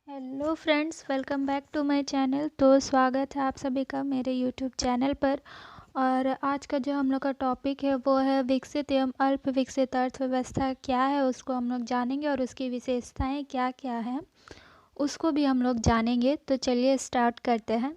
Hello friends, welcome back to my channel. तो स्वागत है आप सभी का मेरे यूट्यूब चैनल पर। और आज का जो हम लोग का टॉपिक है वो है विकसित एवं अल्प विकसित अर्थव्यवस्था क्या है, उसको हम लोग जानेंगे और उसकी विशेषताएं क्या क्या हैं उसको भी हम लोग जानेंगे। तो चलिए स्टार्ट करते हैं।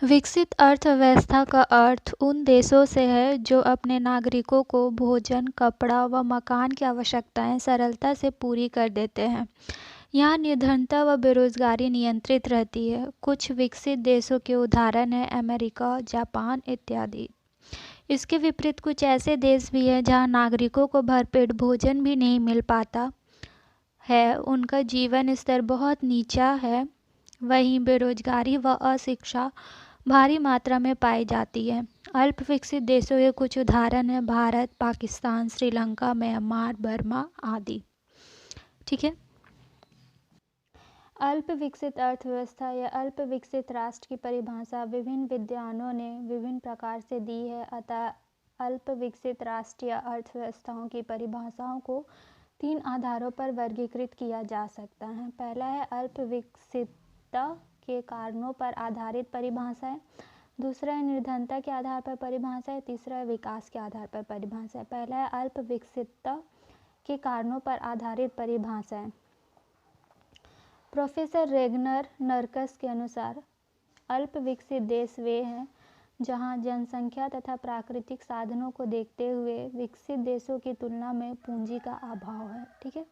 विकसित अर्थव्यवस्था का अर्थ उन देशों से है जो अपने नागरिकों को भोजन, कपड़ा व मकान की आवश्यकताएं सरलता से पूरी कर देते हैं। यहाँ निर्धनता व बेरोजगारी नियंत्रित रहती है। कुछ विकसित देशों के उदाहरण हैं अमेरिका, जापान इत्यादि। इसके विपरीत कुछ ऐसे देश भी हैं जहाँ नागरिकों को भरपेट भोजन भी नहीं मिल पाता है, उनका जीवन स्तर बहुत नीचा है। वहीं बेरोजगारी व अशिक्षा भारी मात्रा में पाई जाती है। अल्प विकसित देशों के कुछ उदाहरण हैं भारत, पाकिस्तान, श्रीलंका, म्यांमार, बर्मा आदि। ठीक है। अल्प विकसित अर्थव्यवस्था या अल्प विकसित राष्ट्र की परिभाषा विभिन्न विद्वानों ने विभिन्न प्रकार से दी है। अतः अल्प विकसित राष्ट्र या अर्थव्यवस्थाओं की परिभाषाओं को 3 आधारों पर वर्गीकृत किया जा सकता है। पहला है अल्प विकसितता के कारणों पर आधारित परिभाषा है। दूसरा है निर्धनता के आधार पर परिभाषा है। तीसरा है विकास के आधार पर परिभाषा है। पहला है अल्प विकसितता के कारणों पर आधारित परिभाषा है। प्रोफेसर रेगनर नर्कस के अनुसार अल्प विकसित देश वे हैं जहां जनसंख्या तथा प्राकृतिक साधनों को देखते हुए विकसित देशों की तुलना में पूंजी का अभाव है। ठीक है।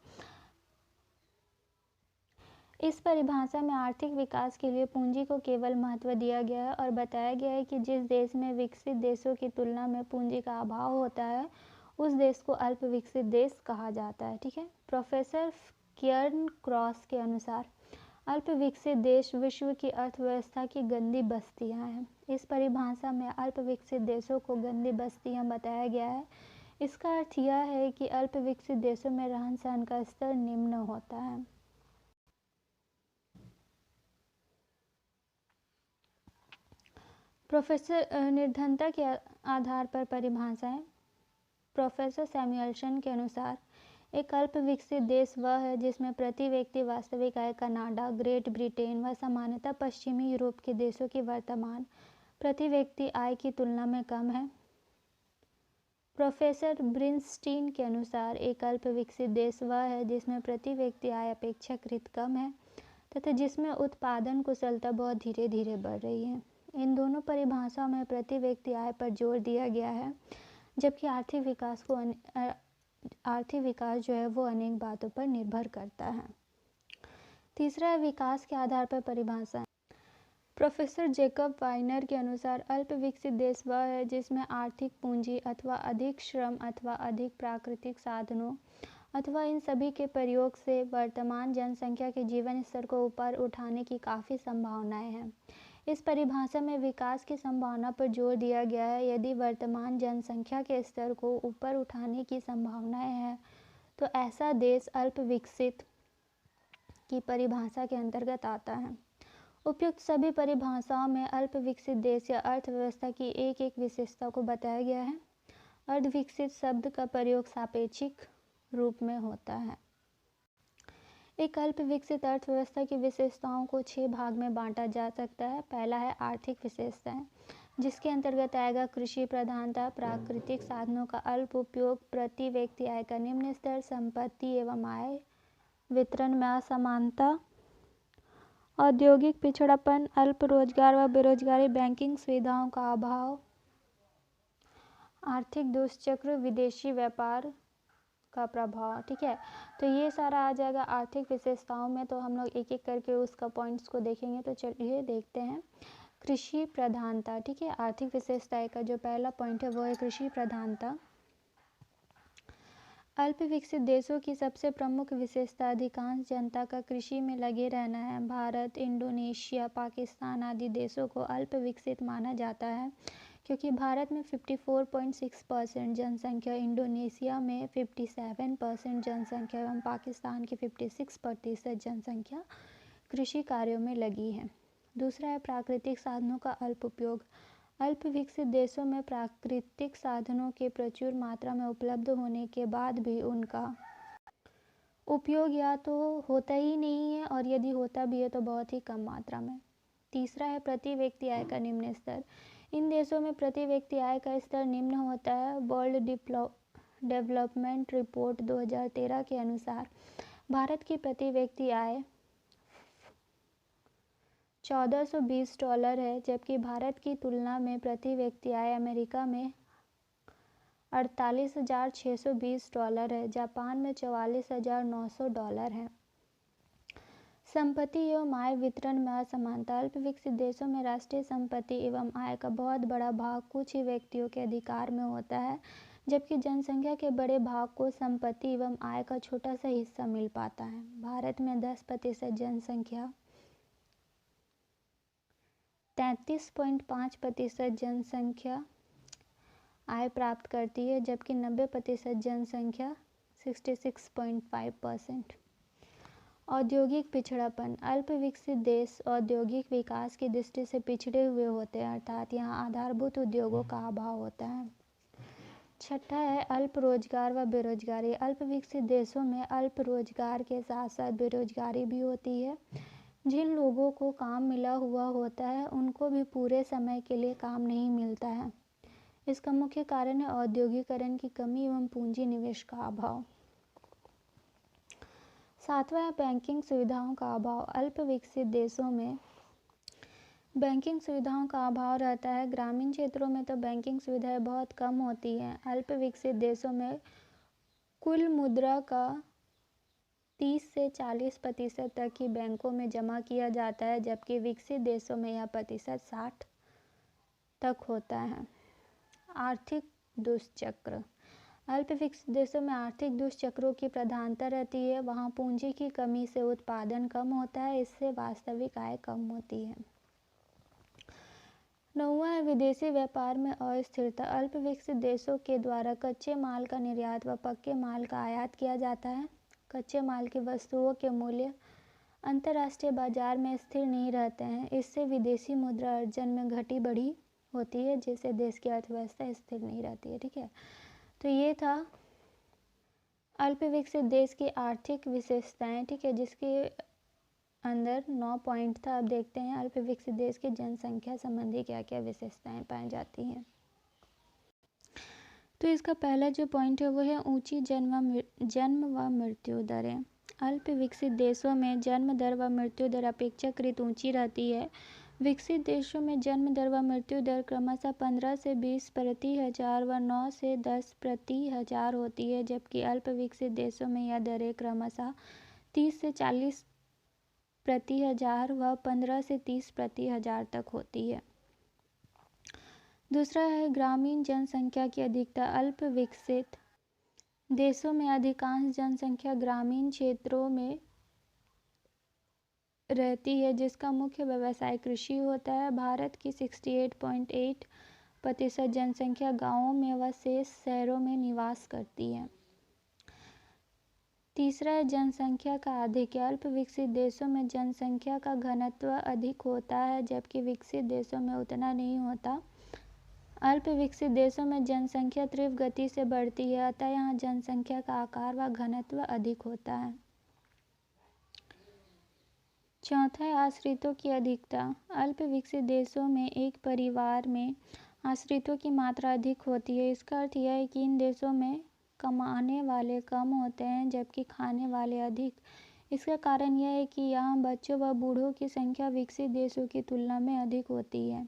इस परिभाषा में आर्थिक विकास के लिए पूंजी को केवल महत्व दिया गया है और बताया गया है कि जिस देश में विकसित देशों की तुलना में पूंजी का अभाव होता है उस देश को अल्प विकसित देश कहा जाता है। ठीक है। प्रोफेसर कियर्न क्रॉस के अनुसार अल्प विकसित देश विश्व की अर्थव्यवस्था की गंदी बस्तियां हैं। इस परिभाषा में अल्प विकसित देशों को गंदी बस्तियां बताया गया है। इसका अर्थ यह है कि अल्प विकसित देशों में रहन सहन का स्तर निम्न होता है। प्रोफेसर निर्धनता के आधार पर परिभाषाएं। प्रोफेसर सैमुएल्सन के अनुसार एक अल्प विकसित देश वह है जिसमें प्रति व्यक्ति वास्तविक आय कनाडा, ग्रेट ब्रिटेन व सामान्यतः पश्चिमी यूरोप के देशों की वर्तमान प्रति व्यक्ति आय की तुलना में कम है। प्रोफेसर ब्रिंस्टीन के अनुसार एक अल्प विकसित देश वह है जिसमें प्रति व्यक्ति आय अपेक्षाकृत कम है तथा जिसमें उत्पादन कुशलता बहुत धीरे धीरे बढ़ रही है। इन दोनों परिभाषाओं में प्रति व्यक्ति आय पर जोर दिया गया है, जबकि आर्थिक विकास जो है वो अनेक बातों पर निर्भर करता है। तीसरा है विकास के आधार पर परिभाषा। प्रोफेसर जेकब वाइनर के अनुसार अल्प विकसित देश वह है जिसमें आर्थिक पूंजी अथवा अधिक श्रम अथवा अधिक प्राकृतिक साधनों अथवा इन सभी के प्रयोग से वर्तमान जनसंख्या के जीवन स्तर को ऊपर उठाने की काफ़ी संभावनाएं हैं। इस परिभाषा में विकास की संभावना पर जोर दिया गया है। यदि वर्तमान जनसंख्या के स्तर को ऊपर उठाने की संभावनाएं हैं तो ऐसा देश अल्प विकसित की परिभाषा के अंतर्गत आता है। उपयुक्त सभी परिभाषाओं में अल्प विकसित देश या अर्थव्यवस्था की एक एक विशेषता को बताया गया है। अर्ध विकसित शब्द का प्रयोग सापेक्षिक रूप में होता है। एक अल्प विकसित अर्थव्यवस्था की विशेषताओं को 6 भाग में बांटा जा सकता है। पहला है आर्थिक विशेषताएं, जिसके अंतर्गत आएगा कृषि प्रधानता, प्राकृतिक साधनों का अल्प उपयोग, प्रति व्यक्ति आय का निम्न स्तर, संपत्ति एवं आय वितरण में असमानता, औद्योगिक पिछड़ापन, अल्प रोजगार व बेरोजगारी, बैंकिंग सुविधाओं का अभाव, आर्थिक दुष्चक्र, विदेशी व्यापार का प्रभाव। ठीक है। तो ये सारा आ जाएगा आर्थिक विशेषताओं में। तो हम लोग एक एक करके उसका पॉइंट्स को देखेंगे। तो चलिए देखते हैं। कृषि प्रधानता। ठीक है। आर्थिक विशेषताएं का जो पहला पॉइंट है वो है कृषि प्रधानता। अल्प विकसित देशों की सबसे प्रमुख विशेषता अधिकांश जनता का कृषि में लगे रहना है। भारत, इंडोनेशिया, पाकिस्तान आदि देशों को अल्प विकसित माना जाता है क्योंकि भारत में 54.6% जनसंख्या, इंडोनेशिया में 57% जनसंख्या एवं पाकिस्तान की 56% जनसंख्या कृषि कार्यों में लगी है। दूसरा है प्राकृतिक साधनों का अल्प उपयोग। अल्प विकसित देशों में प्राकृतिक साधनों के प्रचुर मात्रा में उपलब्ध होने के बाद भी उनका उपयोग या तो होता ही नहीं है और यदि होता भी है तो बहुत ही कम मात्रा में। तीसरा है प्रति व्यक्ति आय का निम्न स्तर। इन देशों में प्रति व्यक्ति आय का स्तर निम्न होता है। वर्ल्ड डेवलपमेंट रिपोर्ट 2013 के अनुसार भारत की प्रति व्यक्ति आय $1420 है, जबकि भारत की तुलना में प्रति व्यक्ति आय अमेरिका में $48,620 है, जापान में $44,900 है। संपत्ति एवं आय वितरण में असमानता। अल्प विकसित देशों में राष्ट्रीय संपत्ति एवं आय का बहुत बड़ा भाग कुछ ही व्यक्तियों के अधिकार में होता है, जबकि जनसंख्या के बड़े भाग को संपत्ति एवं आय का छोटा सा हिस्सा मिल पाता है। भारत में 10% जनसंख्या 33.5% जनसंख्या आय प्राप्त करती है, जबकि 90% जनसंख्या 66.5%। औद्योगिक पिछड़ापन। अल्प विकसित देश औद्योगिक विकास की दृष्टि से पिछड़े हुए होते हैं, अर्थात यहाँ आधारभूत उद्योगों का अभाव होता है। छठा है अल्प रोजगार व बेरोजगारी। अल्प विकसित देशों में अल्प रोजगार के साथ साथ बेरोजगारी भी होती है। जिन लोगों को काम मिला हुआ होता है उनको भी पूरे समय के लिए काम नहीं मिलता है। इसका मुख्य कारण है औद्योगिकरण की कमी एवं पूंजी निवेश का अभाव। सातवां है बैंकिंग सुविधाओं का अभाव। अल्प विकसित देशों में बैंकिंग सुविधाओं का अभाव रहता है। ग्रामीण क्षेत्रों में तो बैंकिंग सुविधाएं बहुत कम होती हैं। अल्प विकसित देशों में कुल मुद्रा का 30 से 40% तक ही बैंकों में जमा किया जाता है, जबकि विकसित देशों में यह प्रतिशत 60 तक होता है। आर्थिक दुष्चक्र। अल्प विकसित देशों में आर्थिक दुष्चक्रों की प्रधानता रहती है। वहाँ पूंजी की कमी से उत्पादन कम होता है, इससे वास्तविक आय कम होती है। नौवां है विदेशी व्यापार में अस्थिरता। अल्प विकसित देशों के द्वारा कच्चे माल का निर्यात व पक्के माल का आयात किया जाता है। कच्चे माल की वस्तुओं के मूल्य अंतर्राष्ट्रीय बाजार में स्थिर नहीं रहते हैं। इससे विदेशी मुद्रा अर्जन में घटी बढ़ी होती है, जिससे देश की अर्थव्यवस्था स्थिर नहीं रहती है। ठीक है, तो ये था अल्प विकसित देश की आर्थिक विशेषताएं। ठीक है, जिसके अंदर 9 पॉइंट था। अब देखते हैं अल्प विकसित देश की जनसंख्या संबंधी क्या क्या विशेषताएं पाई जाती हैं। तो इसका पहला जो पॉइंट है वो है ऊंची जन्म व मृत्यु दरें। अल्प विकसित देशों में जन्म दर व मृत्यु दर अपेक्षाकृत ऊंची रहती है। विकसित देशों में जन्म दर व मृत्यु दर क्रमशः 15 से 20 प्रति हजार व 9 से 10 प्रति हजार होती है, जबकि अल्प विकसित देशों में यह दरें क्रमशः 30 से 40 प्रति हजार व 15 से 30 प्रति हजार तक होती है। दूसरा है ग्रामीण जनसंख्या की अधिकता। अल्प विकसित देशों में अधिकांश जनसंख्या ग्रामीण क्षेत्रों में रहती है, जिसका मुख्य व्यवसाय कृषि होता है। भारत की 68.8% जनसंख्या गांवों में व शेष शहरों में निवास करती है। तीसरा है जनसंख्या का आधिक्य। अल्प विकसित देशों में जनसंख्या का घनत्व अधिक होता है, जबकि विकसित देशों में उतना नहीं होता। अल्प विकसित देशों में जनसंख्या तीव्र गति से बढ़ती है, अतः यहाँ जनसंख्या का आकार व घनत्व अधिक होता है। चौथा है आश्रितों की अधिकता। अल्प विकसित देशों में एक परिवार में आश्रितों की मात्रा अधिक होती है। इसका अर्थ यह है कि इन देशों में कमाने वाले कम होते हैं, जबकि खाने वाले अधिक। इसका कारण यह है कि यहाँ बच्चों व बूढ़ों की संख्या विकसित देशों की तुलना में अधिक होती है।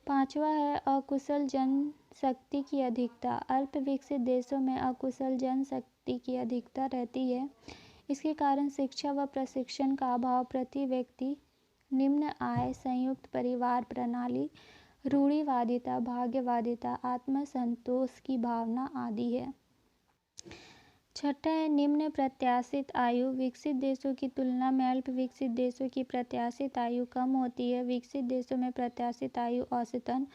पांचवा है अकुशल जनशक्ति की अधिकता। अल्प विकसित देशों में अकुशल जनशक्ति की अधिकता रहती है। इसके कारण शिक्षा व प्रशिक्षण का अभाव, प्रति व्यक्ति निम्न आय, संयुक्त परिवार प्रणाली, रूढ़िवादिता, भाग्यवादिता, आत्मसंतोष की भावना आदि है। छठा है निम्न प्रत्याशित आयु। विकसित देशों की तुलना में अल्प विकसित देशों की प्रत्याशित आयु कम होती है। विकसित देशों में प्रत्याशित आयु औसतन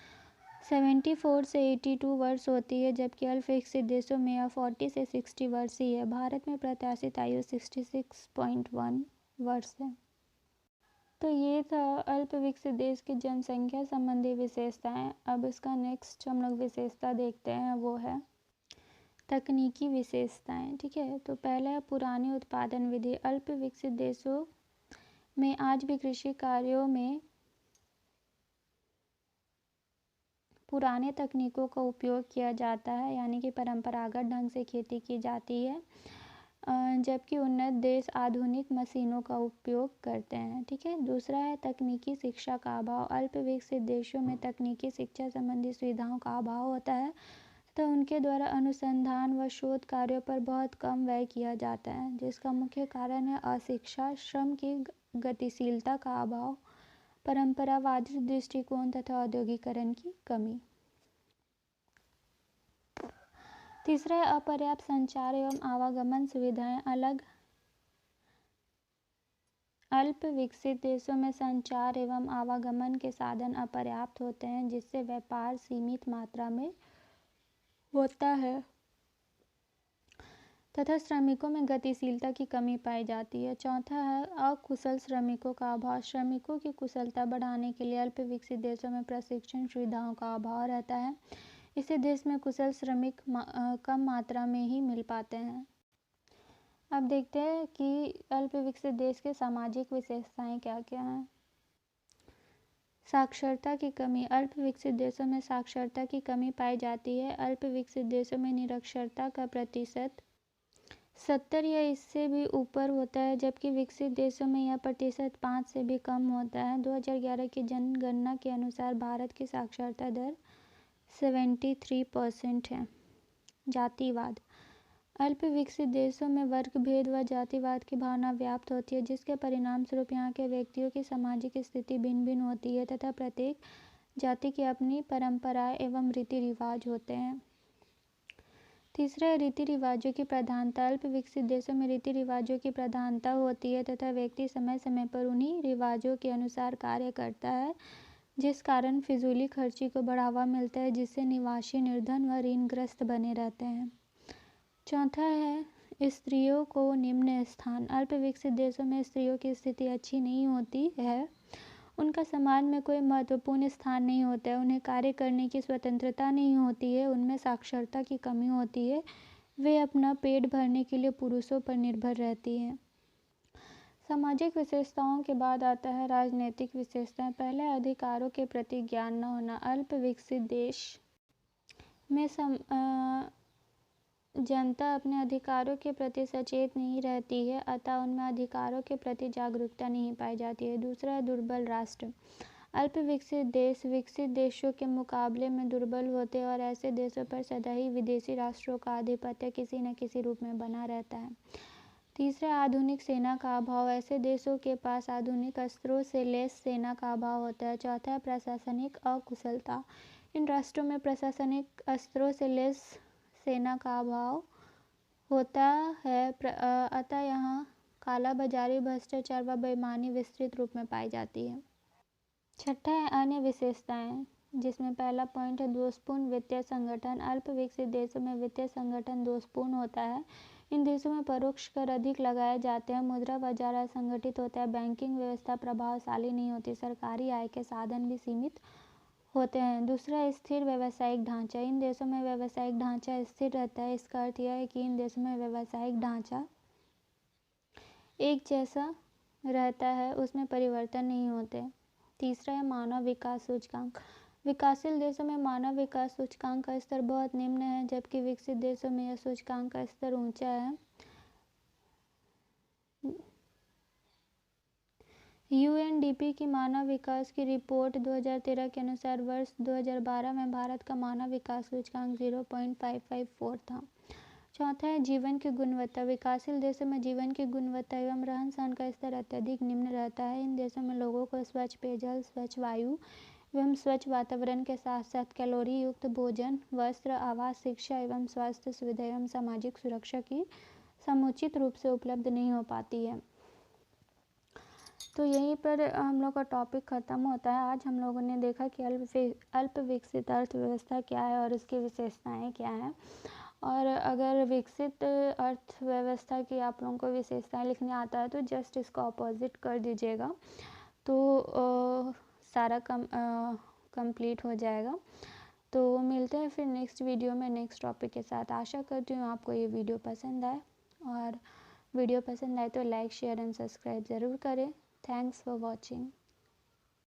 74 से 82 वर्ष होती है, जबकि अल्प विकसित देशों में यह 40 से 60 वर्ष ही है। भारत में प्रत्याशित आयु 66.1 वर्ष है। तो ये था अल्प विकसित देश की जनसंख्या संबंधी विशेषताएं। अब इसका नेक्स्ट हम लोग विशेषता देखते हैं, वो है तकनीकी विशेषताएं। ठीक है, तो पहला है पुरानी उत्पादन विधि। अल्प विकसित देशों में आज भी कृषि कार्यों में पुराने तकनीकों का उपयोग किया जाता है, यानी कि परंपरागत ढंग से खेती की जाती है, जबकि उन्नत देश आधुनिक मशीनों का उपयोग करते हैं। ठीक है, दूसरा है तकनीकी शिक्षा का अभाव। अल्प विकसित देशों में तकनीकी शिक्षा संबंधी सुविधाओं का अभाव होता है, तो उनके द्वारा अनुसंधान व शोध कार्यों पर बहुत कम व्यय किया जाता है, जिसका मुख्य कारण है अशिक्षा, श्रम की गतिशीलता का अभाव, परंपरावादी दृष्टिकोण तथा औद्योगिकरण की कमी। तीसरा है अपर्याप्त संचार एवं आवागमन सुविधाएं। अल्प विकसित देशों में संचार एवं आवागमन के साधन अपर्याप्त होते हैं, जिससे व्यापार सीमित मात्रा में होता है तथा श्रमिकों में गतिशीलता की कमी पाई जाती है। चौथा है अकुशल श्रमिकों का अभाव। श्रमिकों की कुशलता बढ़ाने के लिए अल्प विकसित देशों में प्रशिक्षण सुविधाओं का अभाव रहता है। इससे देश में कुशल श्रमिक कम मात्रा में ही मिल पाते हैं। अब देखते हैं कि अल्प विकसित देश के सामाजिक विशेषताएं क्या क्या हैं। साक्षरता की कमी। अल्प विकसित देशों में साक्षरता की कमी पाई जाती है। अल्प विकसित देशों में निरक्षरता का प्रतिशत 70 या इससे भी ऊपर होता है, जबकि विकसित देशों में यह प्रतिशत 5 से भी कम होता है। 2011 की जनगणना के अनुसार भारत की साक्षरता दर 73% है। जातिवाद। अल्प विकसित देशों में वर्ग भेद व जातिवाद की भावना व्याप्त होती है, जिसके परिणाम स्वरूप यहाँ के व्यक्तियों की सामाजिक स्थिति भिन्न भिन्न होती है तथा प्रत्येक जाति की अपनी परंपराएं एवं रीति रिवाज होते हैं। तीसरा है रीति रिवाजों की प्रधानता। अल्प विकसित देशों में रीति रिवाजों की प्रधानता होती है तथा व्यक्ति समय समय पर उन्हीं रिवाजों के अनुसार कार्य करता है, जिस कारण फिजूली खर्ची को बढ़ावा मिलता है, जिससे निवासी निर्धन व ऋणग्रस्त बने रहते हैं। चौथा है स्त्रियों को निम्न स्थान। अल्प विकसित देशों में स्त्रियों की स्थिति अच्छी नहीं होती है। उनका समाज में कोई महत्वपूर्ण स्थान नहीं होता है, उन्हें कार्य करने की स्वतंत्रता नहीं होती है, उनमें साक्षरता की कमी होती है, वे अपना पेट भरने के लिए पुरुषों पर निर्भर रहती हैं। सामाजिक विशेषताओं के बाद आता है राजनीतिक विशेषताएं। पहले अधिकारों के प्रति ज्ञान न होना। अल्प विकसित देश में जनता अपने अधिकारों के प्रति सचेत नहीं रहती है, अतः उनमें अधिकारों के प्रति जागरूकता नहीं पाई जाती है। दूसरा है दुर्बल राष्ट्र। अल्प विकसित देश विकसित देशों के मुकाबले में दुर्बल होते हैं और ऐसे देशों पर सदा ही विदेशी राष्ट्रों का आधिपत्य किसी न किसी रूप में बना रहता है। तीसरा आधुनिक सेना का अभाव। ऐसे देशों के पास आधुनिक अस्त्रों से लैस सेना का अभाव होता है। चौथा है प्रशासनिक अकुशलता। इन राष्ट्रों में प्रशासनिक अस्त्रों से लैस सेना का अभाव होता है, अतः यहाँ काला बाजारी, भ्रष्टाचार व बेईमानी विस्तृत रूप में पाई जाती है। छठा है अन्य विशेषताएं, जिसमें पहला पॉइंट है दोषपूर्ण वित्तीय संगठन। अल्प विकसित देशों में वित्तीय संगठन दोषपूर्ण होता है। इन देशों में परोक्ष कर अधिक लगाए जाते हैं, मुद्रा बाजार असंगठित होता है, बैंकिंग व्यवस्था प्रभावशाली नहीं होती, सरकारी आय के साधन भी सीमित होते हैं। दूसरा स्थिर व्यावसायिक ढांचा। इन देशों में व्यावसायिक ढांचा स्थिर रहता है। इसका अर्थ यह है कि इन देशों में व्यावसायिक ढांचा एक जैसा रहता है, उसमें परिवर्तन नहीं होते। तीसरा है मानव विकास सूचकांक। विकासशील देशों में मानव विकास सूचकांक का स्तर बहुत निम्न है, जबकि विकसित देशों में यह सूचकांक का स्तर ऊंचा है। यूएनडीपी की मानव विकास की रिपोर्ट 2013 के अनुसार वर्ष 2012 में भारत का मानव विकास सूचकांक 0.554 था। चौथा है जीवन की गुणवत्ता। विकासशील देशों में जीवन की गुणवत्ता एवं रहन सहन का स्तर अत्यधिक निम्न रहता है। इन देशों में लोगों को स्वच्छ पेयजल, स्वच्छ वायु एवं स्वच्छ वातावरण के साथ साथ कैलोरी युक्त भोजन, वस्त्र, आवास, शिक्षा एवं स्वास्थ्य सुविधा एवं सामाजिक सुरक्षा की समुचित रूप से उपलब्ध नहीं हो पाती है। तो यहीं पर हम लोग का टॉपिक ख़त्म होता है। आज हम लोगों ने देखा कि अल्प विकसित अर्थव्यवस्था क्या है और इसकी विशेषताएं क्या हैं। और अगर विकसित अर्थव्यवस्था की आप लोगों को विशेषताएं लिखने आता है तो जस्ट इसको अपोजिट कर दीजिएगा, तो सारा कंप्लीट हो जाएगा। तो मिलते हैं फिर नेक्स्ट वीडियो में नेक्स्ट टॉपिक के साथ। आशा करती हूँ आपको ये वीडियो पसंद आए, और वीडियो पसंद आए तो लाइक शेयर एंड सब्सक्राइब ज़रूर करें। Thanks for watching.